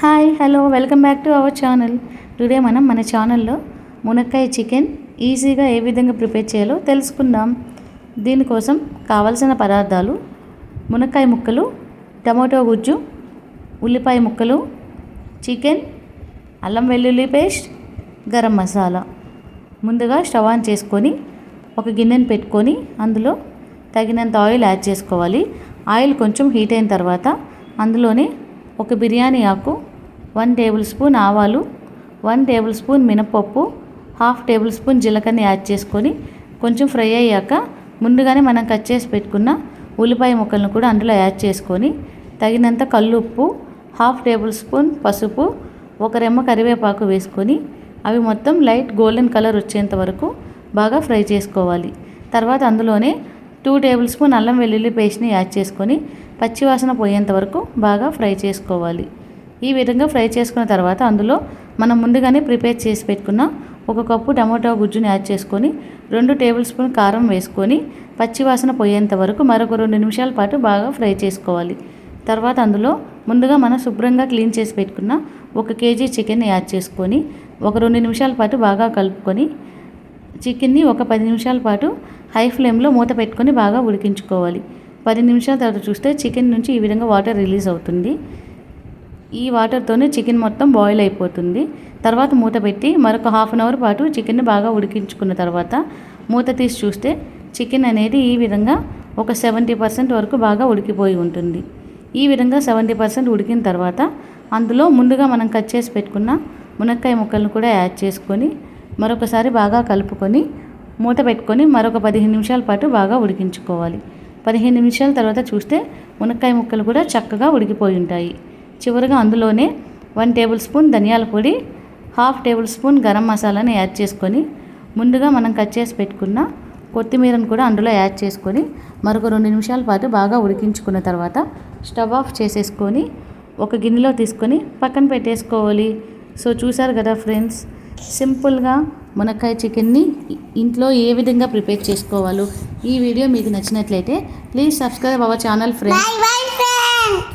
Hi hello welcome back to our channel. Today మనం మన ఛానల్లో మునక్కాయ చికెన్ ఈజీగా ఏ విధంగా ప్రిపేర్ చేయాలో తెలుసుకుందాం. దీనికోసం కావలసిన పదార్థాలు: మునక్కాయ ముక్కలు, టమాటో గుజ్జు, ఉల్లిపాయ ముక్కలు, చికెన్, అల్లం వెల్లుల్లి పేస్ట్, గరం మసాలా. ముందుగా స్టవ్ ఆన్ చేసుకొని ఒక గిన్నెను పెట్టుకొని అందులో తగినంత ఆయిల్ యాడ్ చేసుకోవాలి. ఆయిల్ కొంచెం హీట్ అయిన తర్వాత అందులోనే ఒక బిర్యానీ ఆకు, 1 టేబుల్ స్పూన్ ఆవాలు, 1 టేబుల్ స్పూన్ మినపప్పు, 1/2 టేబుల్ స్పూన్ జీలకర్రని యాడ్ చేసుకొని కొంచెం ఫ్రై అయ్యాక ముందుగానే మనం కట్ చేసి పెట్టుకున్న ఉల్లిపాయ ముక్కలను కూడా అందులో యాడ్ చేసుకొని తగినంత కల్లుప్పు, 1/2 టేబుల్ స్పూన్ పసుపు, ఒక రెమ్మ కరివేపాకు వేసుకొని అవి మొత్తం లైట్ గోల్డెన్ కలర్ వచ్చేంత వరకు బాగా ఫ్రై చేసుకోవాలి. తర్వాత అందులోనే 2 టేబుల్ స్పూన్ అల్లం వెల్లుల్లి పేస్ట్ని యాడ్ చేసుకొని పచ్చివాసన పోయేంత వరకు బాగా ఫ్రై చేసుకోవాలి. ఈ విధంగా ఫ్రై చేసుకున్న తర్వాత అందులో మనం ముందుగానే ప్రిపేర్ చేసి పెట్టుకున్న 1 కప్పు టమాటో గుజ్జుని యాడ్ చేసుకొని 2 టేబుల్ స్పూన్ కారం వేసుకొని పచ్చివాసన పోయేంత వరకు మరొక 2 నిమిషాల పాటు బాగా ఫ్రై చేసుకోవాలి. తర్వాత అందులో ముందుగా మనం శుభ్రంగా క్లీన్ చేసి పెట్టుకున్న 1 కేజీ చికెన్ని యాడ్ చేసుకొని ఒక 2 నిమిషాల పాటు బాగా కలుపుకొని చికెన్ని ఒక 10 నిమిషాల పాటు హై ఫ్లేమ్లో మూత పెట్టుకొని బాగా ఉడికించుకోవాలి. 10 నిమిషాల తర్వాత చూస్తే చికెన్ నుంచి ఈ విధంగా వాటర్ రిలీజ్ అవుతుంది. ఈ వాటర్తోనే చికెన్ మొత్తం బాయిల్ అయిపోతుంది. తర్వాత మూత పెట్టి మరొక హాఫ్ అన్ అవర్ పాటు చికెన్ని బాగా ఉడికించుకున్న తర్వాత మూత తీసి చూస్తే చికెన్ అనేది ఈ విధంగా ఒక 70% వరకు బాగా ఉడికిపోయి ఉంటుంది. ఈ విధంగా 70% ఉడికిన తర్వాత అందులో ముందుగా మనం కట్ చేసి పెట్టుకున్న మునక్కాయ ముక్కలను కూడా యాడ్ చేసుకొని మరొకసారి బాగా కలుపుకొని మూత పెట్టుకొని మరొక 15 నిమిషాల పాటు బాగా ఉడికించుకోవాలి. 15 నిమిషాల తర్వాత చూస్తే మునక్కాయ ముక్కలు కూడా చక్కగా ఉడికిపోయి ఉంటాయి. చివరిగా అందులోనే 1 టేబుల్ స్పూన్ ధనియాల పొడి, 1/2 టేబుల్ స్పూన్ గరం మసాలాని యాడ్ చేసుకొని ముందుగా మనం కట్ చేసి పెట్టుకున్న కొత్తిమీరను కూడా అందులో యాడ్ చేసుకొని మరొక 2 నిమిషాల పాటు బాగా ఉడికించుకున్న తర్వాత స్టవ్ ఆఫ్ చేసేసుకొని ఒక గిన్నెలో తీసుకొని పక్కన పెట్టేసుకోవాలి. సో చూసారు కదా ఫ్రెండ్స్, సింపుల్గా మునక్కాయ చికెన్ని ఇంట్లో ఏ విధంగా ప్రిపేర్ చేసుకోవాలో ఈ వీడియో మీకు నచ్చినట్లయితే please subscribe our channel friends.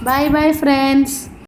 Bye bye friends.